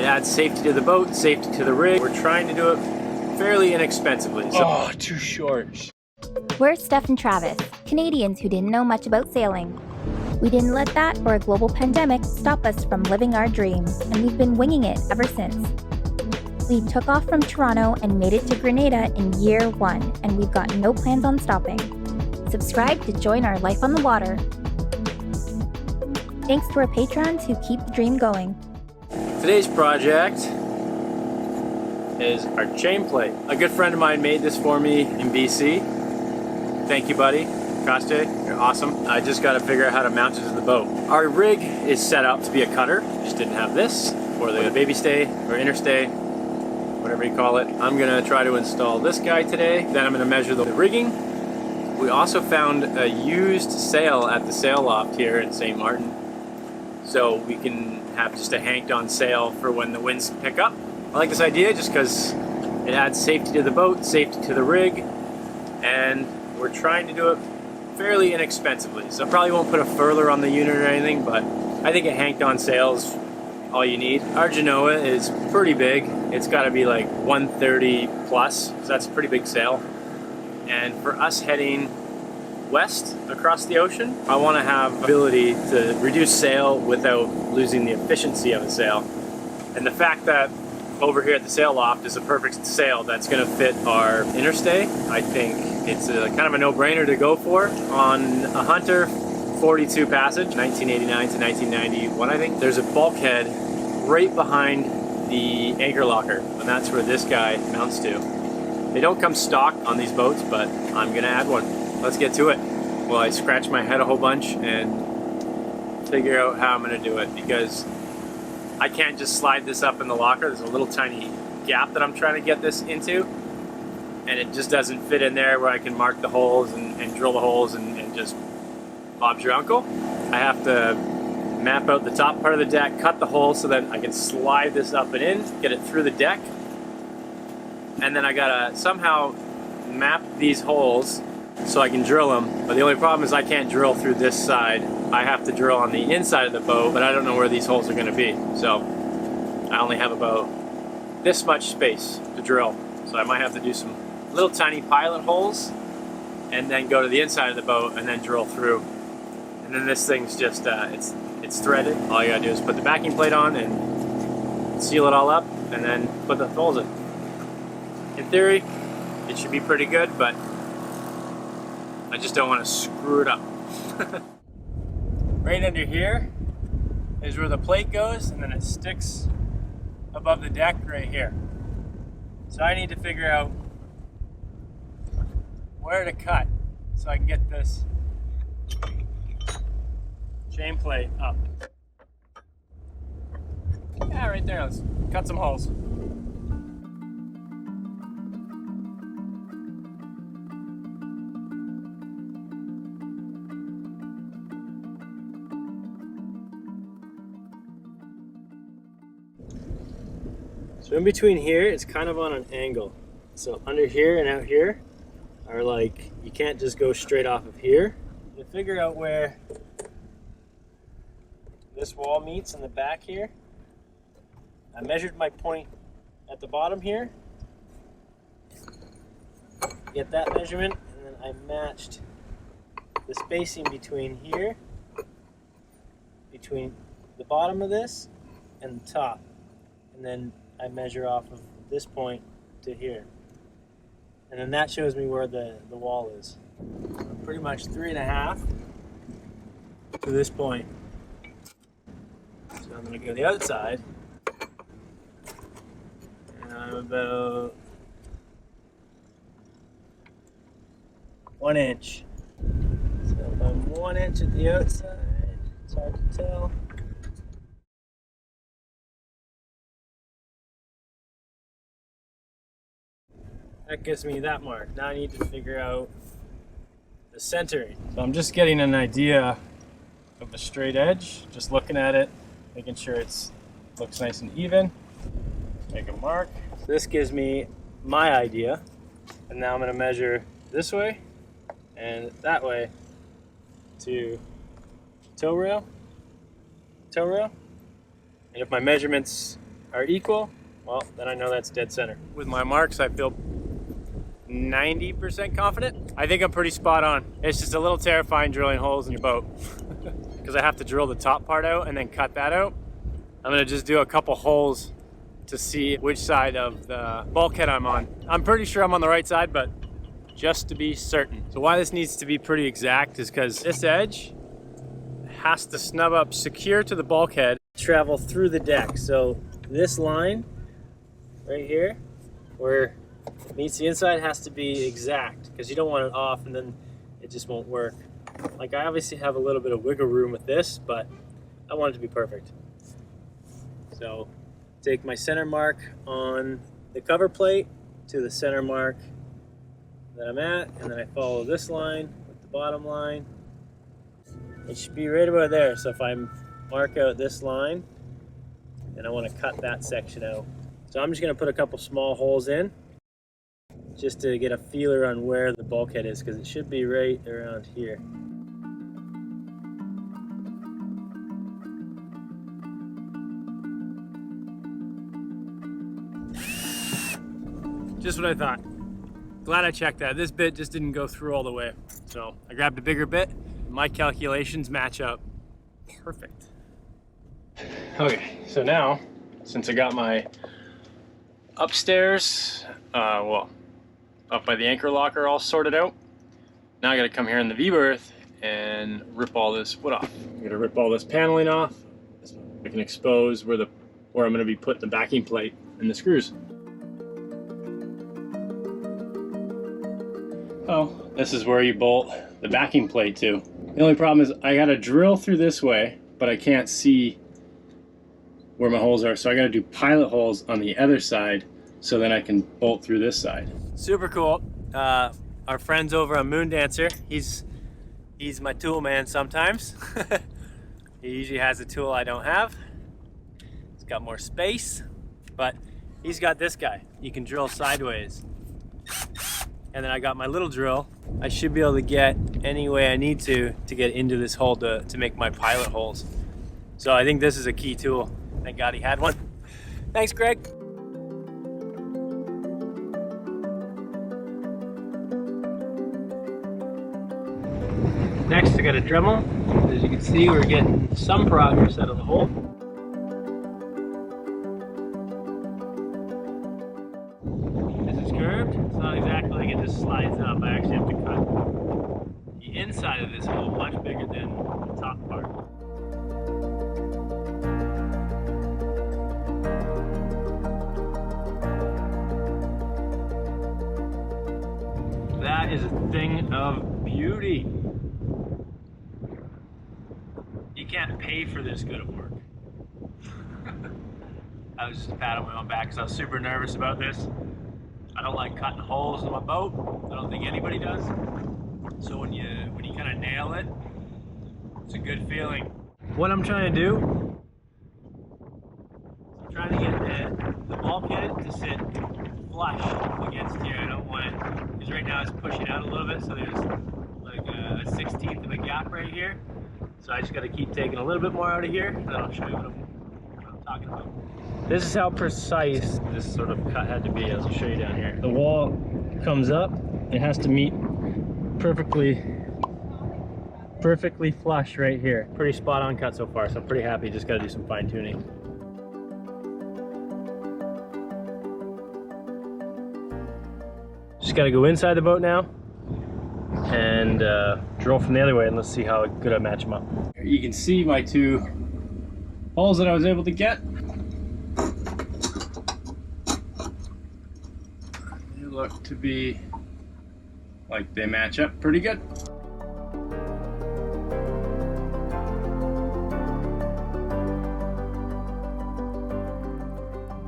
adds safety to the boat, safety to the rig. We're trying to do it fairly inexpensively. Oh, too short. We're Steph and Travis, Canadians who didn't know much about sailing. We didn't let that or a global pandemic stop us from living our dreams, and we've been winging it ever since. We took off from Toronto and made it to Grenada in year 1, and we've got no plans on stopping. Subscribe to join our life on the water. Thanks to our patrons who keep the dream going. Today's project is our chain plate. A good friend of mine made this for me in BC. Thank you, buddy. Koste, you're awesome. I just got to figure out how to mount it to the boat. Our rig is set up to be a cutter. Just didn't have this, or the baby stay, or interstay, whatever you call it. I'm gonna try to install this guy today. Then I'm gonna measure the rigging. We also found a used sail at the sail loft here in St. Martin. So we can have just a hanked on sail for when the winds pick up. I like this idea just because it adds safety to the boat, safety to the rig, and we're trying to do it fairly inexpensively. So I probably won't put a furler on the unit or anything, but I think a hanked on sail is all you need. Our Genoa is pretty big. It's got to be like 130 plus, so that's a pretty big sail. And for us heading west across the ocean, I want to have ability to reduce sail without losing the efficiency of a sail. And the fact that over here at the sail loft is a perfect sail that's going to fit our interstay, I think it's kind of a no-brainer to go for. On a Hunter 42 passage, 1989 to 1991, I think, there's a bulkhead right behind the anchor locker, and that's where this guy mounts to. They don't come stock on these boats, but I'm going to add one. Let's get to it. Well, I scratch my head a whole bunch and figure out how I'm going to do it, because I can't just slide this up in the locker. There's a little tiny gap that I'm trying to get this into, and it just doesn't fit in there where I can mark the holes and drill the holes and just Bob's your uncle. I have to map out the top part of the deck, cut the hole so that I can slide this up and in, get it through the deck, and then I gotta somehow map these holes so I can drill them. But the only problem is I can't drill through this side. I have to drill on the inside of the boat, but I don't know where these holes are going to be. So I only have about this much space to drill. So I might have to do some little tiny pilot holes and then go to the inside of the boat and then drill through. And then this thing's just, it's threaded. All you gotta do is put the backing plate on and seal it all up and then put the holes in. In theory, it should be pretty good, but I just don't want to screw it up. Right under here is where the plate goes, and then it sticks above the deck right here. So I need to figure out where to cut so I can get this chain plate up. Yeah, right there. Let's cut some holes. So in between here, it's kind of on an angle. So under here and out here are like, you can't just go straight off of here. To figure out where this wall meets in the back here, I measured my point at the bottom here, get that measurement, and then I matched the spacing between here, between the bottom of this and the top, and then I measure off of this point to here. And then that shows me where the wall is. Pretty much 3.5 to this point. So I'm gonna go to the other side. And I'm about 1 inch. So if I'm 1 inch at the outside, it's hard to tell. That gives me that mark. Now I need to figure out the centering. So I'm just getting an idea of the straight edge, just looking at it, making sure it looks nice and even. Make a mark. So this gives me my idea. And now I'm going to measure this way and that way to toe rail. And if my measurements are equal, well, then I know that's dead center. With my marks, I feel 90% confident. I think I'm pretty spot on. It's just a little terrifying drilling holes in your boat because I have to drill the top part out and then cut that out. I'm gonna just do a couple holes to see which side of the bulkhead I'm on. I'm pretty sure I'm on the right side, but just to be certain. So why this needs to be pretty exact is because this edge has to snub up secure to the bulkhead, travel through the deck. So this line right here, where it meets the inside, has to be exact because you don't want it off and then it just won't work. Like, I obviously have a little bit of wiggle room with this, but I want it to be perfect. So take my center mark on the cover plate to the center mark that I'm at, and then I follow this line with the bottom line. It should be right about there. So if I mark out this line, and I want to cut that section out. So I'm just going to put a couple small holes in just to get a feeler on where the bulkhead is, because it should be right around here. Just what I thought. Glad I checked that. This bit just didn't go through all the way. So I grabbed a bigger bit. My calculations match up perfect. Okay, so now, since I got my upstairs, well, up by the anchor locker all sorted out, now I gotta come here in the V-berth and rip all this wood off. I'm gonna rip all this paneling off. I can expose where I'm gonna be putting the backing plate and the screws. Oh, this is where you bolt the backing plate to. The only problem is I gotta drill through this way, but I can't see where my holes are, so I gotta do pilot holes on the other side so then I can bolt through this side. Super cool. Our friends over on Moon Dancer, he's my tool man sometimes. He usually has a tool I don't have. He's got more space, but he's got this guy. You can drill sideways. And then I got my little drill. I should be able to get any way I need to get into this hole to make my pilot holes. So I think this is a key tool. Thank God he had one. Thanks, Greg. Next, I got a Dremel. As you can see, we're getting some progress out of the hole. This is curved. It's not exactly like it just slides up. I actually have to cut the inside of this hole much bigger than the top part. That is a thing of beauty. You can't pay for this good of work. I was just patting my own back because I was super nervous about this. I don't like cutting holes in my boat. I don't think anybody does. So when you kind of nail it, it's a good feeling. What I'm trying to do, I'm trying to get the bulkhead to sit flush against here. I don't want it, because right now it's pushing out a little bit, so there's like a 1/16 of a gap right here. So I just got to keep taking a little bit more out of here, and then I'll show you what I'm talking about. This is how precise this sort of cut had to be, as I'll show you down here. The wall comes up, it has to meet perfectly flush right here. Pretty spot on cut so far, so I'm pretty happy. Just got to do some fine tuning. Just got to go inside the boat now and drill from the other way, and let's see how good I match them up. You can see my two holes that I was able to get. They look to be like they match up pretty good.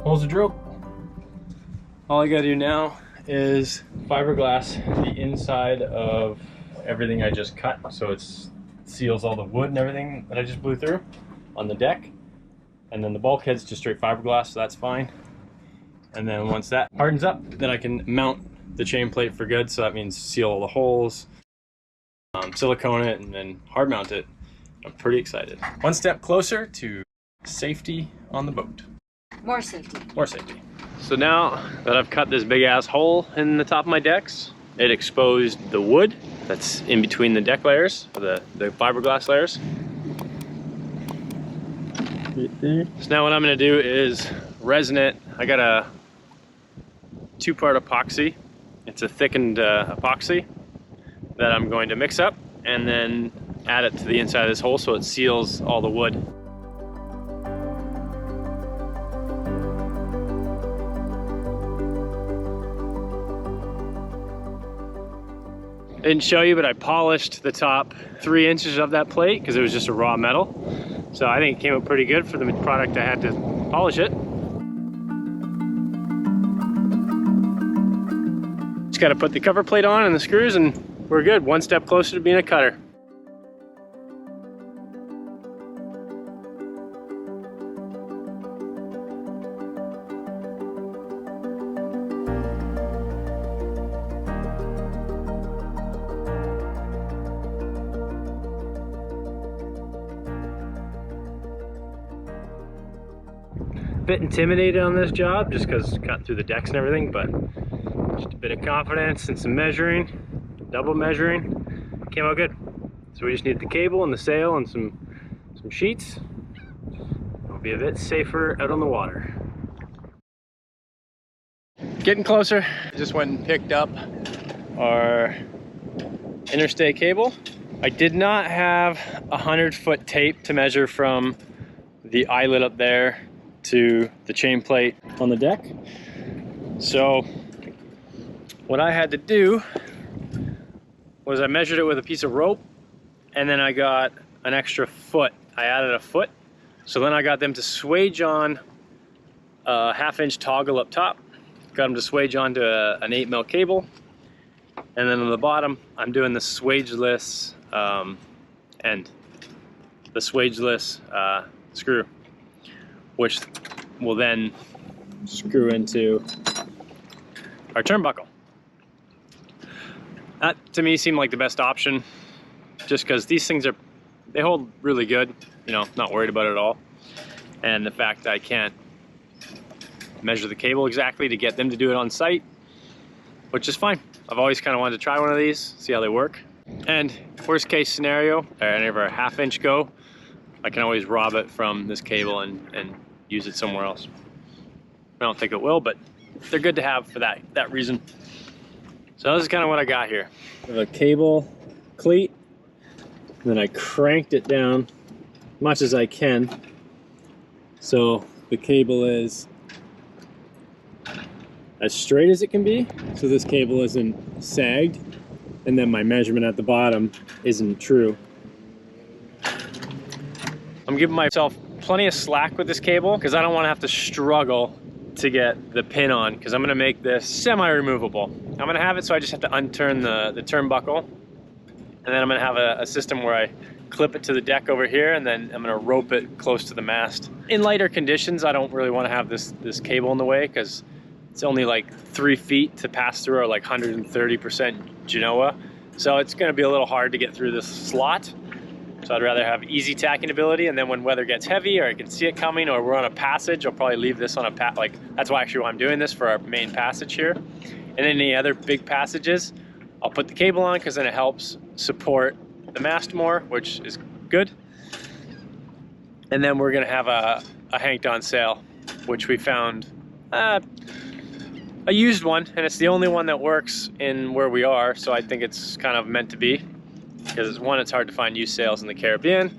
Holes are drilled. All I gotta do now is fiberglass the inside of everything I just cut, so it seals all the wood and everything that I just blew through on the deck. And then the bulkhead's just straight fiberglass, so that's fine. And then once that hardens up, then I can mount the chain plate for good, so that means seal all the holes, silicone it, and then hard mount it. I'm pretty excited. One step closer to safety on the boat. More safety. More safety. So now that I've cut this big ass hole in the top of my decks, it exposed the wood that's in between the deck layers, or the fiberglass layers. Right there. So now what I'm gonna do is resin it. I got a 2-part epoxy. It's a thickened epoxy that I'm going to mix up and then add it to the inside of this hole so it seals all the wood. I didn't show you, but I polished the top 3 inches of that plate because it was just a raw metal. So I think it came out pretty good for the product I had to polish it. Just got to put the cover plate on and the screws and we're good. One step closer to being a cutter. Bit intimidated on this job just because cutting through the decks and everything, but just a bit of confidence and some measuring, double measuring, came out good. So we just need the cable and the sail and some sheets. It'll be a bit safer out on the water. Getting closer. Just went and picked up our Interstate Cable. I did not have 100-foot tape to measure from the eyelet up there to the chain plate on the deck. So what I had to do was I measured it with a piece of rope and then I got an extra foot. I added a foot. So then I got them to swage on a 1/2-inch toggle up top. Got them to swage onto an 8mm cable. And then on the bottom, I'm doing the swageless end. The swageless screw, which will then screw into our turnbuckle. That to me seemed like the best option, just because these things they hold really good, you know, not worried about it at all. And the fact that I can't measure the cable exactly to get them to do it on site, which is fine. I've always kind of wanted to try one of these, see how they work. And worst case scenario, any of our 1/2-inch go, I can always rob it from this cable and use it somewhere else. I don't think it will, but they're good to have for that reason. So this is kind of what I got here. I have a cable cleat, and then I cranked it down as much as I can. So the cable is as straight as it can be. So this cable isn't sagged, and then my measurement at the bottom isn't true. I'm giving myself plenty of slack with this cable because I don't want to have to struggle to get the pin on, because I'm going to make this semi-removable. I'm going to have it so I just have to unturn the turnbuckle, and then I'm going to have a system where I clip it to the deck over here, and then I'm going to rope it close to the mast. In lighter conditions, I don't really want to have this cable in the way because it's only like 3 feet to pass through our like 130% Genoa. So it's going to be a little hard to get through this slot. So I'd rather have easy tacking ability, and then when weather gets heavy or I can see it coming or we're on a passage, I'll probably leave this on a that's why I'm doing this for our main passage here. And any other big passages, I'll put the cable on because then it helps support the mast more, which is good. And then we're gonna have a hanked on sail, which we found a used one, and it's the only one that works in where we are, so I think it's kind of meant to be. Because 1, it's hard to find used sails in the Caribbean,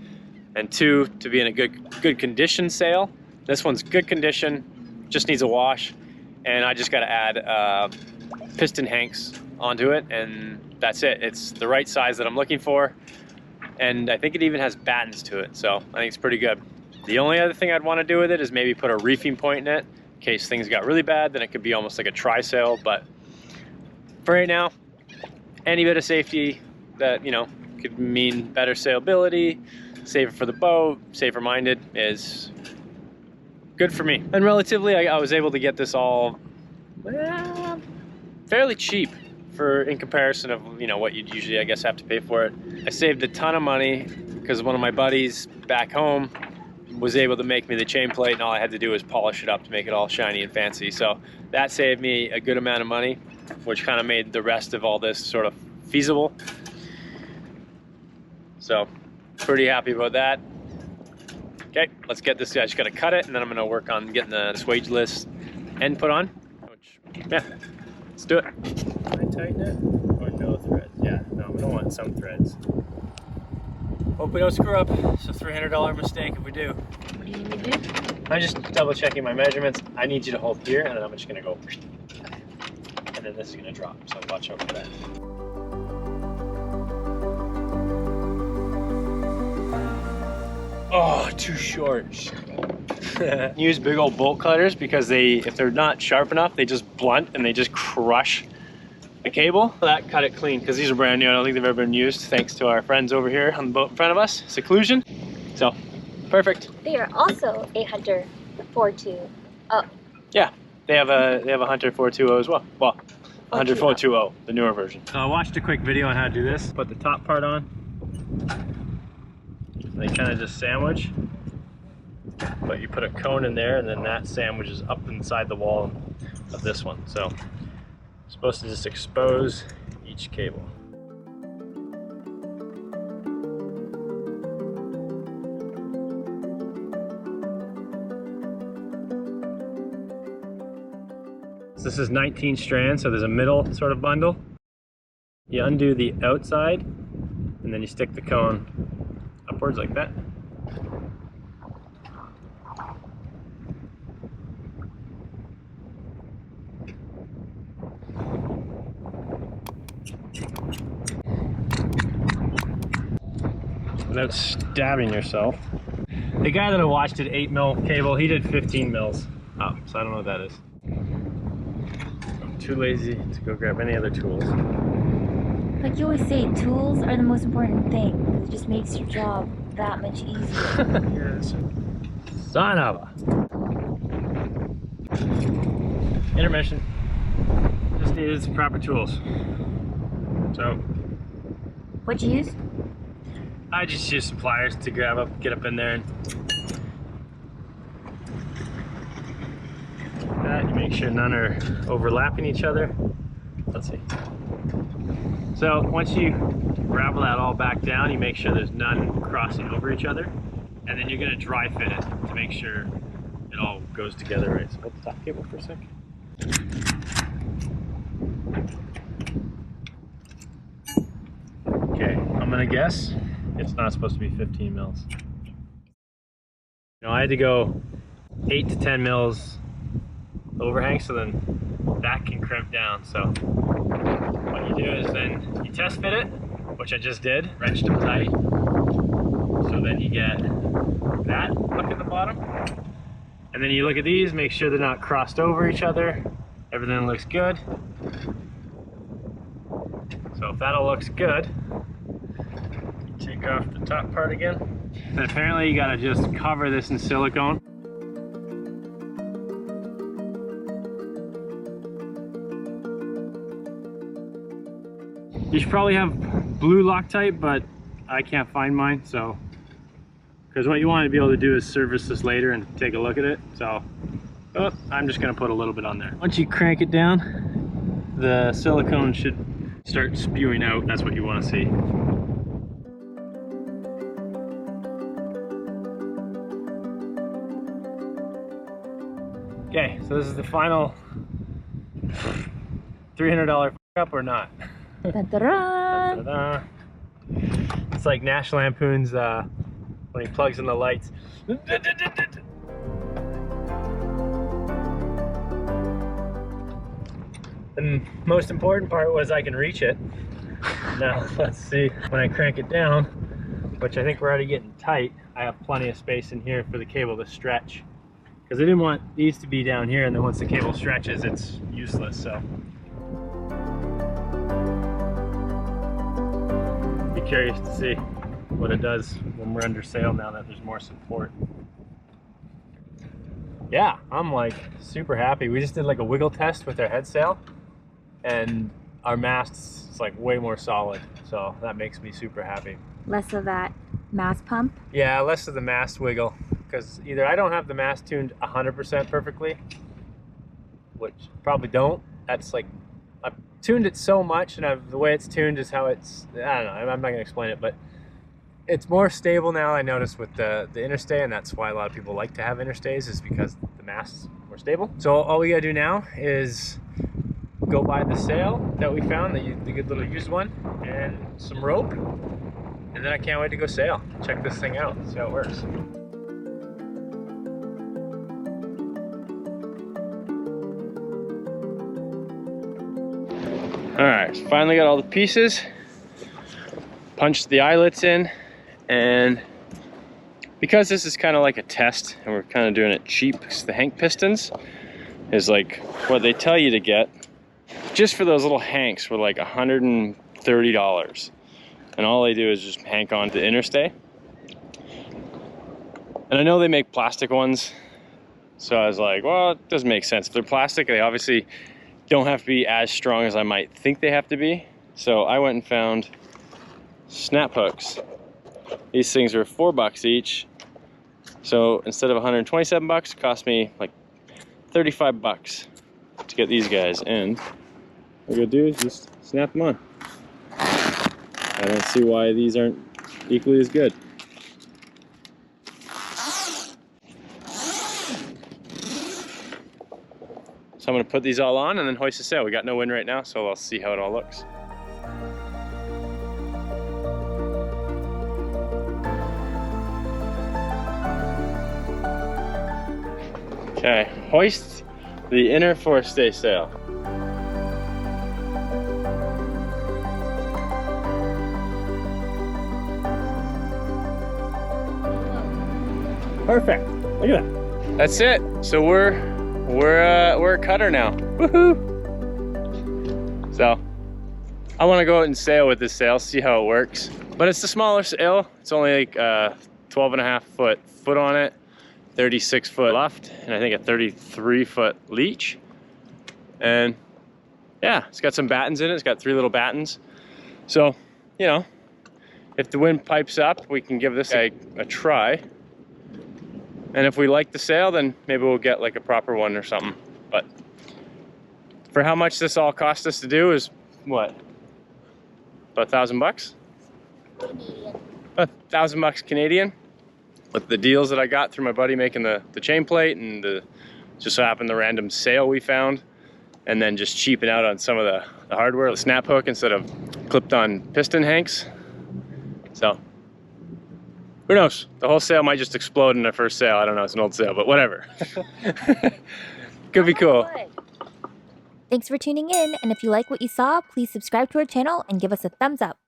and 2, to be in a good condition sail. This one's good condition, just needs a wash, and I just got to add piston hanks onto it, and that's it. It's the right size that I'm looking for, and I think it even has battens to it, so I think it's pretty good. The only other thing I'd want to do with it is maybe put a reefing point in it in case things got really bad. Then it could be almost like a tri-sail, but for right now, any bit of safety that, you know, could mean better sailability, safer for the boat, safer minded, is good for me. And relatively, I was able to get this all fairly cheap in comparison of, you know, what you'd usually, I guess, have to pay for it. I saved a ton of money because one of my buddies back home was able to make me the chain plate, and all I had to do was polish it up to make it all shiny and fancy. So that saved me a good amount of money, which kind of made the rest of all this sort of feasible. So pretty happy about that. Okay, let's get this. I just gotta cut it, and then I'm gonna work on getting the swageless end put on. Which, yeah, let's do it. Can I tighten it? Or no threads? Yeah, no, we don't want some threads. Hope we don't screw up. It's a $300 mistake if we do. What do you need to do? I'm just double checking my measurements. I need you to hold here, and then I'm just gonna go. And then this is gonna drop, so watch out for that. Oh, too short. Use big old bolt cutters because if they're not sharp enough, they just blunt and they just crush the cable. That cut it clean because these are brand new. I don't think they've ever been used, thanks to our friends over here on the boat in front of us, Seclusion. So, perfect. They are also a Hunter 4.2. Oh. Yeah, they have a Hunter 4.2 as well. Well, a Hunter 4.2, the newer version. So I watched a quick video on how to do this. Put the top part on. They kind of just sandwich, but you put a cone in there, and then that sandwiches up inside the wall of this one. So you're supposed to just expose each cable. So this is 19 strands, so there's a middle sort of bundle. You undo the outside, and then you stick the cone upwards like that. Without stabbing yourself. The guy that I watched did 8mm cable, he did 15 mils up, so I don't know what that is. I'm too lazy to go grab any other tools. Like you always say, tools are the most important thing. It just makes your job that much easier. Yes. Son of a. Intermission. Just needed some proper tools. So. What'd you use? I just used some pliers to grab up, get up in there, and that. You make sure none are overlapping each other. Let's see. So once you gravel that all back down, you make sure there's none crossing over each other, and then you're going to dry fit it to make sure it all goes together right. So hold the top cable for a sec. Okay, I'm going to guess it's not supposed to be 15 mils. I had to go 8 to 10 mils overhang, so then that can crimp down. So what you do is then you test fit it, which I just did, wrenched them tight. So then you get that look at the bottom. And then you look at these, make sure they're not crossed over each other. Everything looks good. So if that all looks good, you take off the top part again. And apparently you gotta just cover this in silicone. You should probably have blue Loctite, but I can't find mine, so. Because what you want to be able to do is service this later and take a look at it. So, I'm just gonna put a little bit on there. Once you crank it down, the silicone should start spewing out. That's what you want to see. Okay, so this is the final $300 up or not? Da-da-da. Da-da-da. It's like National Lampoon's when he plugs in the lights. The most important part was I can reach it. Now let's see, when I crank it down, which I think we're already getting tight, I have plenty of space in here for the cable to stretch. Because I didn't want these to be down here, and then once the cable stretches, it's useless, so. Be curious to see what it does when we're under sail now that there's more support. Yeah, I'm like super happy. We just did like a wiggle test with our head sail, and our mast is like way more solid, so that makes me super happy. Less of that mast pump. Yeah, less of the mast wiggle. because either I don't have the mast tuned 100% perfectly, which probably don't. That's like, I've tuned it so much, and the way it's tuned is how it's, I don't know, I'm not gonna explain it, but it's more stable now, I noticed, with the Interstay, and that's why a lot of people like to have Interstays, is because the mast's more stable. So all we gotta do now is go buy the sail that we found, the good little used one, and some rope, and then I can't wait to go sail. Check this thing out, see how it works. All right, finally got all the pieces, punched the eyelets in, and because this is kind of like a test and we're kind of doing it cheap, because the hank pistons is like what they tell you to get, just for those little hanks were like $130, and all they do is just hank on the Interstay. And I know they make plastic ones, so I was like, well, it doesn't make sense. If they're plastic, they obviously don't have to be as strong as I might think they have to be. So I went and found snap hooks. These things are $4 each. So instead of 127 bucks, it cost me like 35 bucks to get these guys. And what I gotta do is just snap them on. I don't see why these aren't equally as good. So I'm gonna put these all on and then hoist the sail. We got no wind right now, so I'll see how it all looks. Okay, hoist the inner forestay sail. Perfect. Look at that. That's it. So we're a cutter now. Woohoo! So I want to go out and sail with this sail, see how it works. But it's the smaller sail. It's only like 12.5 foot on it, 36 foot luft, and I think a 33 foot leech. And yeah, it's got some battens in it. It's got 3 little battens. So, you know, if the wind pipes up, we can give this a try. And if we like the sail, then maybe we'll get like a proper one or something. But for how much this all cost us to do is what? About $1,000 Canadian. About $1,000 Canadian. With the deals that I got through my buddy making the chain plate, and just so happened the random sail we found, and then just cheaping out on some of the hardware, the snap hook instead of clipped on piston hanks. So who knows? The whole sail might just explode in the first sail. I don't know, it's an old sail, but whatever. Could be cool. Thanks for tuning in, and if you like what you saw, please subscribe to our channel and give us a thumbs up.